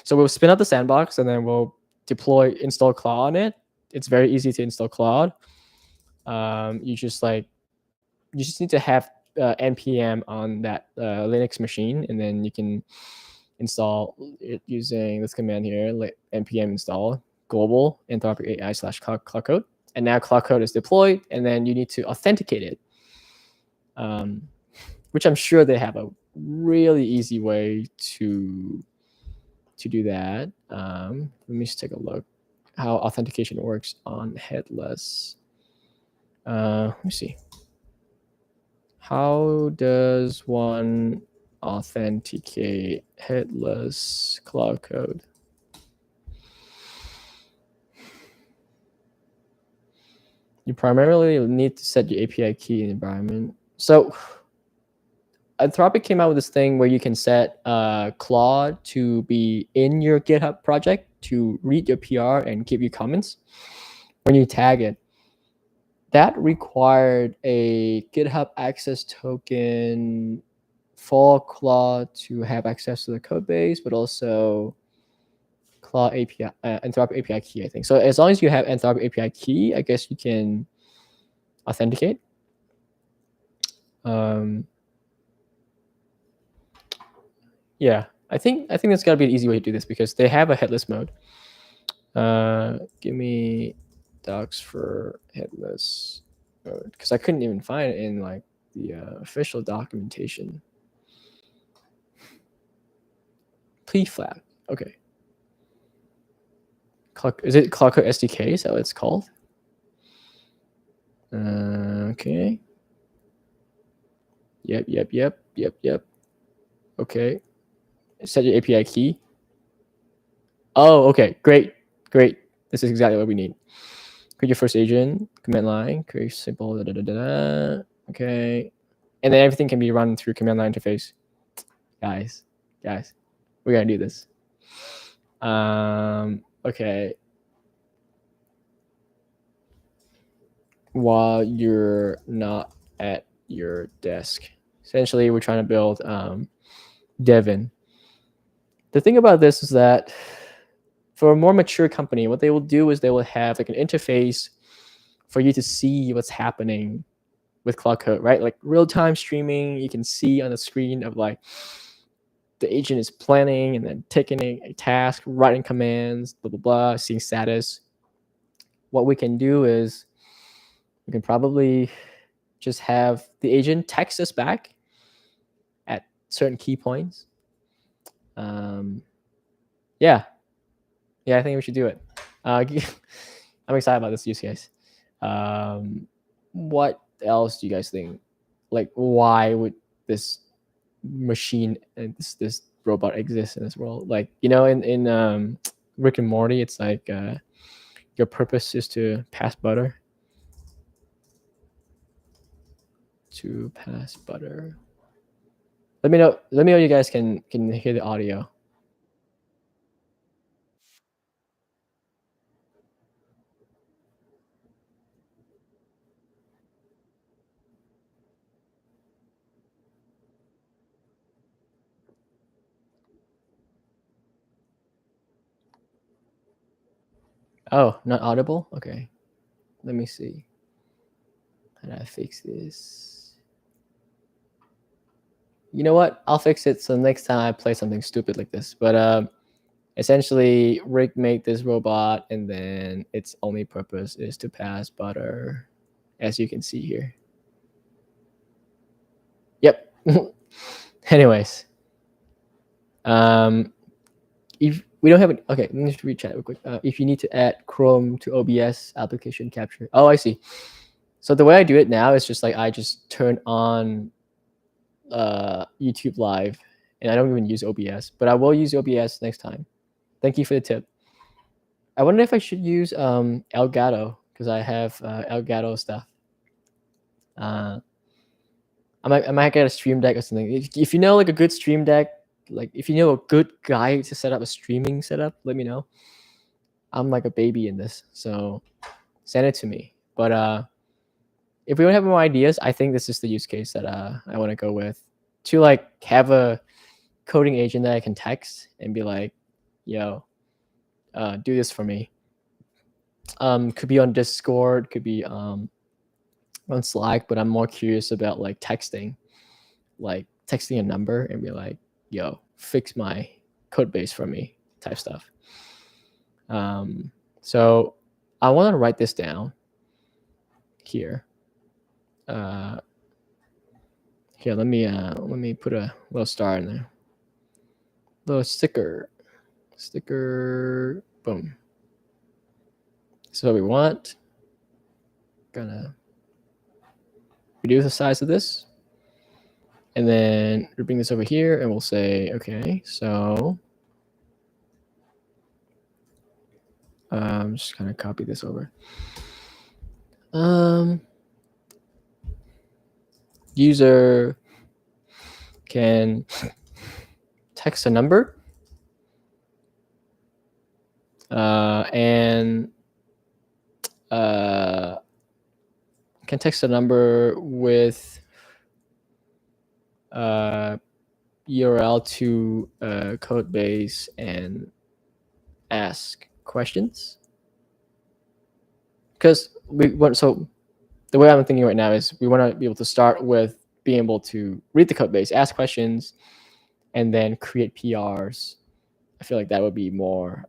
So we'll spin up the sandbox, and then we'll install Claude on it. It's very easy to install Claude. You just need to have npm on that Linux machine, and then you can install it using this command here, npm install global anthropic AI /Cloud Code. And now Cloud Code is deployed, and then you need to authenticate it. which I'm sure they have a really easy way to do that. Let me just take a look how authentication works on Headless. Let me see. How does one authenticate Headless Cloud Code? You primarily need to set your API key in the environment. So Anthropic came out with this thing where you can set Claude to be in your GitHub project to read your PR and give you comments when you tag it. That required a GitHub access token for Claude to have access to the code base, but also Claude API, Anthropic API key, I think. So as long as you have Anthropic API key, I guess you can authenticate. Yeah, I think that's gotta be an easy way to do this because they have a headless mode. Give me docs for headless mode because I couldn't even find it in like the official documentation. P-flag. Okay. Is it Cloudcode SDK? Is that what it's called? Okay. Yep. Okay. Set your API key. Oh, okay. Great. This is exactly what we need. Create your first agent, command line, create simple, okay. And then everything can be run through command line interface. Guys, we're gonna do this. Okay. While you're not at your desk. Essentially, we're trying to build Devin. The thing about this is that for a more mature company, what they will do is they will have like an interface for you to see what's happening with Cloud Code, right? Like real-time streaming, you can see on the screen of like the agent is planning and then taking a task, writing commands, blah, blah, blah, seeing status. What we can do is we can probably just have the agent text us back at certain key points. Yeah, I think we should do it. I'm excited about this use case. What else do you guys think? Like, why would this machine and this robot exist in this world? Like, in Rick and Morty, it's like your purpose is to pass butter. To pass butter. Let me know. You guys can hear the audio. Oh, not audible? Okay. Let me see. How do I fix this? You know what? I'll fix it so next time I play something stupid like this. But essentially, Rick made this robot, and then its only purpose is to pass butter, as you can see here. Yep. Anyways, if we don't have it, okay, let me just read chat real quick. If you need to add Chrome to OBS application capture, oh, I see. So the way I do it now is just like I just turn on YouTube Live, and I don't even use OBS, but I will use OBS next time. Thank you for the tip. I wonder if I should use Elgato because I have Elgato stuff. I might get a Stream Deck or something. If you know like a good Stream Deck, like if you know a good guy to set up a streaming setup, let me know. I'm like a baby in this, so send it to me. But if we don't have more ideas, I think this is the use case that I want to go with, to like have a coding agent that I can text and be like, yo, do this for me. Could be on Discord, could be on Slack, but I'm more curious about like texting a number and be like, yo, fix my code base for me type stuff. So I want to write this down here. Here, let me put a little star in there. Little sticker. Boom. This is what we want. Gonna reduce the size of this. And then we bring this over here and we'll say, okay, so I'm just gonna copy this over. User can text a number and can text a number with URL to Codebase and ask questions. Because we want, so the way I'm thinking right now is we want to be able to start with being able to read the Codebase, ask questions, and then create PRs. I feel like that would be more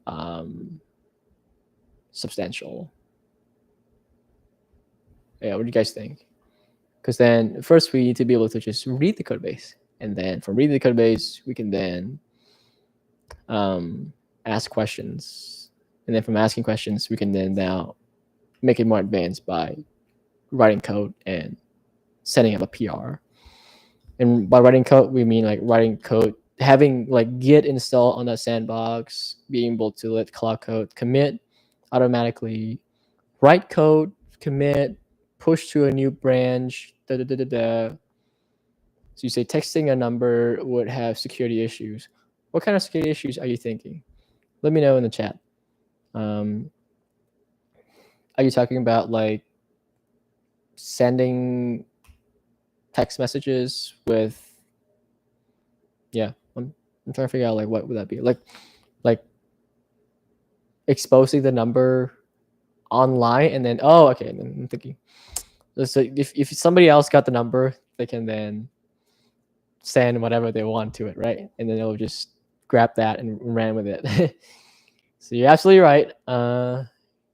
substantial. Yeah, what do you guys think? Because then first we need to be able to just read the Codebase, and then from reading the Codebase, we can then ask questions, and then from asking questions, we can then now make it more advanced by writing code and setting up a PR. And by writing code, we mean like writing code, having like Git installed on that Sandbox, being able to let Cloud Code commit automatically, write code, commit, push to a new branch, So you say texting a number would have security issues. What kind of security issues are you thinking? Let me know in the chat. Are you talking about like sending text messages with, yeah, I'm trying to figure out like what would that be, like exposing the number online and then, oh, okay, then I'm thinking, so if somebody else got the number, they can then send whatever they want to it, right? And then they'll just grab that and ran with it. So you're absolutely right.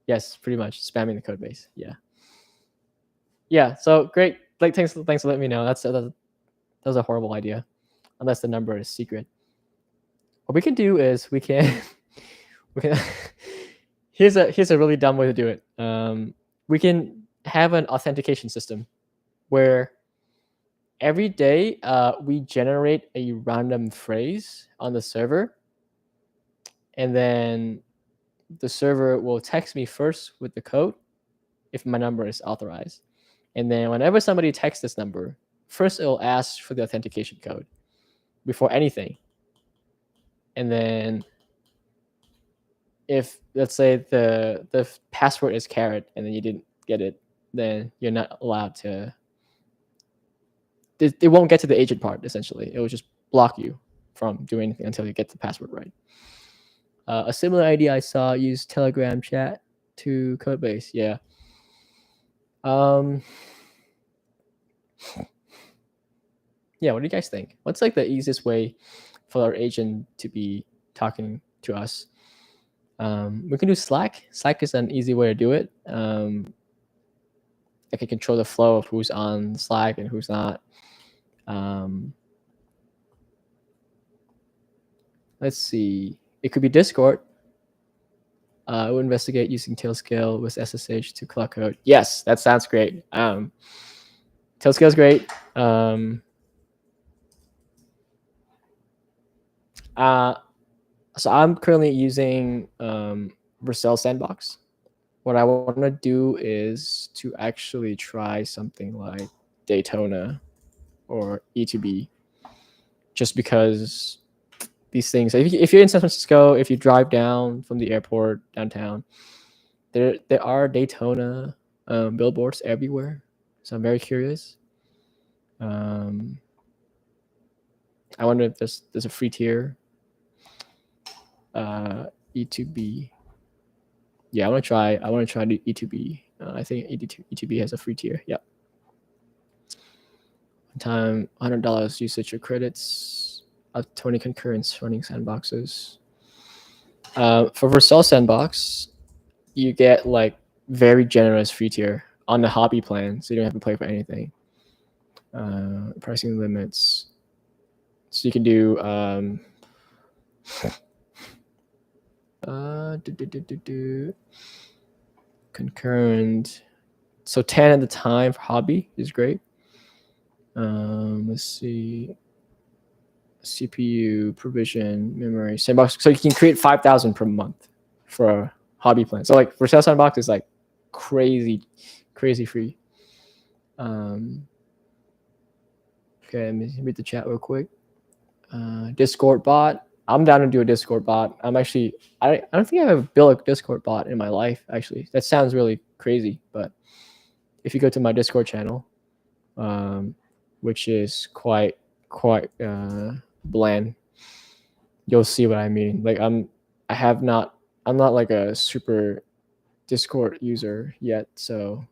Yes, pretty much spamming the code base. Yeah. So great. Like, thanks for letting me know. That was a horrible idea, unless the number is secret. What we can do is we can here's a really dumb way to do it. We can have an authentication system where every day we generate a random phrase on the server, and then the server will text me first with the code if my number is authorized. And then whenever somebody texts this number, first it'll ask for the authentication code before anything. And then if, let's say, the password is carrot and then you didn't get it, then you're not allowed to, it won't get to the agent part, essentially. It will just block you from doing anything until you get the password right. A similar idea I saw, use Telegram chat to Codebase. Yeah. Yeah, what do you guys think? What's like the easiest way for our agent to be talking to us? We can do Slack. Slack is an easy way to do it. I can control the flow of who's on Slack and who's not. Let's see. It could be Discord. I will investigate using Tailscale with SSH to Cloud Code. Yes, that sounds great. Tailscale is great. So I'm currently using Vercel Sandbox. What I want to do is to actually try something like Daytona or E2B, just because these things, if you're in San Francisco, if you drive down from the airport downtown, there are Daytona billboards everywhere. So I'm very curious. I wonder if there's a free tier. E2B. Yeah, I want to try the E2B. I think E2B has a free tier. Yep. One time, $100 usage or credits, up to 20 concurrents running sandboxes. For Vercel Sandbox, you get like very generous free tier on the hobby plan, so you don't have to pay for anything. Pricing limits. So you can do concurrent. So 10 at a time for hobby is great. Let's see. CPU, provision, memory, Sandbox. So you can create 5,000 per month for a hobby plan. So like Vercel Sandbox is like crazy free. Okay, let me read the chat real quick. Discord bot. I'm down to do a Discord bot. I don't think I've built a Discord bot in my life, actually. That sounds really crazy, but if you go to my Discord channel, which is quite bland, you'll see what I mean. Like I'm not like a super Discord user yet, so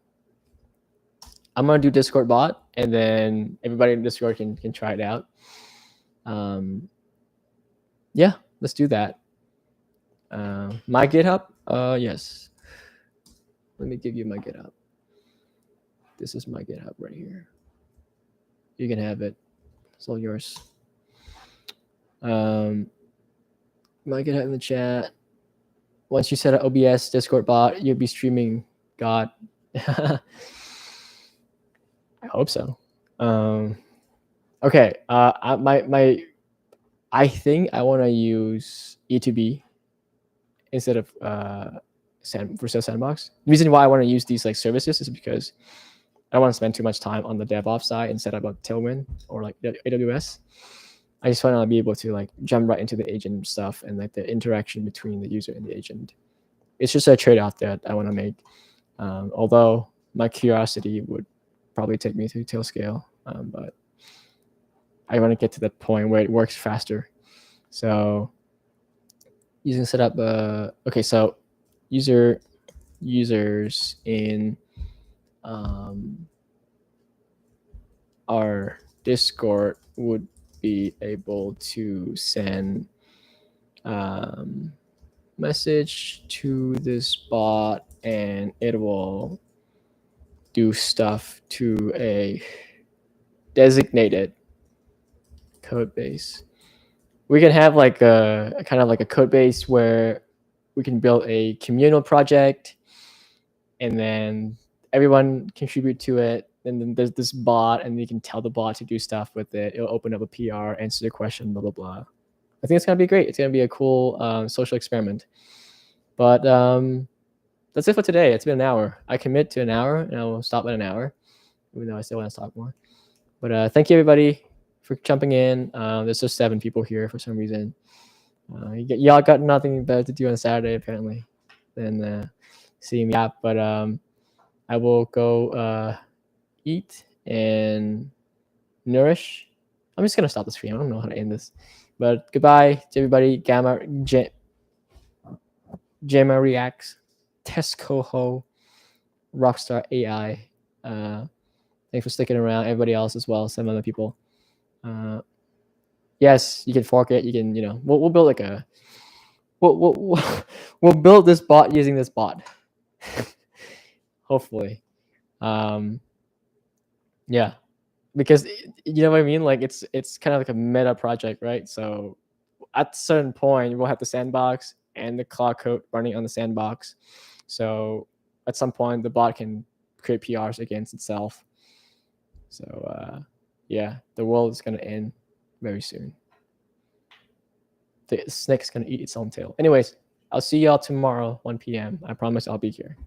I'm gonna do Discord bot, and then everybody in Discord can try it out. Yeah, let's do that. My GitHub, yes. Let me give you my GitHub. This is my GitHub right here. You can have it. It's all yours. My GitHub in the chat. Once you set up OBS Discord bot, you'll be streaming God. I hope so. Okay. I think I want to use E2B instead of Vercel Sandbox. The reason why I want to use these like services is because I don't want to spend too much time on the DevOps side and set up a Tailwind or like AWS. I just want to be able to like jump right into the agent stuff and like the interaction between the user and the agent. It's just a trade-off that I want to make. Although my curiosity would probably take me to Tailscale, but I want to get to that point where it works faster. So using setup, okay, so users in our Discord would be able to send message to this bot, and it will do stuff to a designated code base. We can have like a kind of like a code base where we can build a communal project, and then everyone contribute to it. And then there's this bot, and you can tell the bot to do stuff with it. It'll open up a PR, answer the question, blah, blah, blah. I think it's going to be great. It's going to be a cool social experiment. But that's it for today. It's been an hour. I commit to an hour, and I will stop at an hour, even though I still want to talk more. But thank you, everybody, for jumping in. There's just 7 people here for some reason. Y'all got nothing better to do on Saturday, apparently, than see me out. But I will go eat and nourish. I'm just going to stop the stream. I don't know how to end this. But goodbye to everybody. Gemma Reacts, Tescoho, Rockstar AI. Thanks for sticking around. Everybody else as well. Some other people. Yes, you can fork it. You can, we'll build like a. We'll build this bot using this bot. Hopefully. Yeah, because you know what I mean. Like it's kind of like a meta project, right? So at a certain point, we'll have the sandbox and the cloud code running on the sandbox. So at some point, the bot can create PRs against itself. So yeah, the world is gonna end very soon. The snake's gonna eat its own tail. Anyways, I'll see y'all tomorrow, 1 p.m. I promise I'll be here.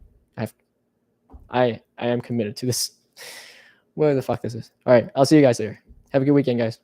I am committed to this. Where the fuck this is. All right, I'll see you guys there. Have a good weekend, guys.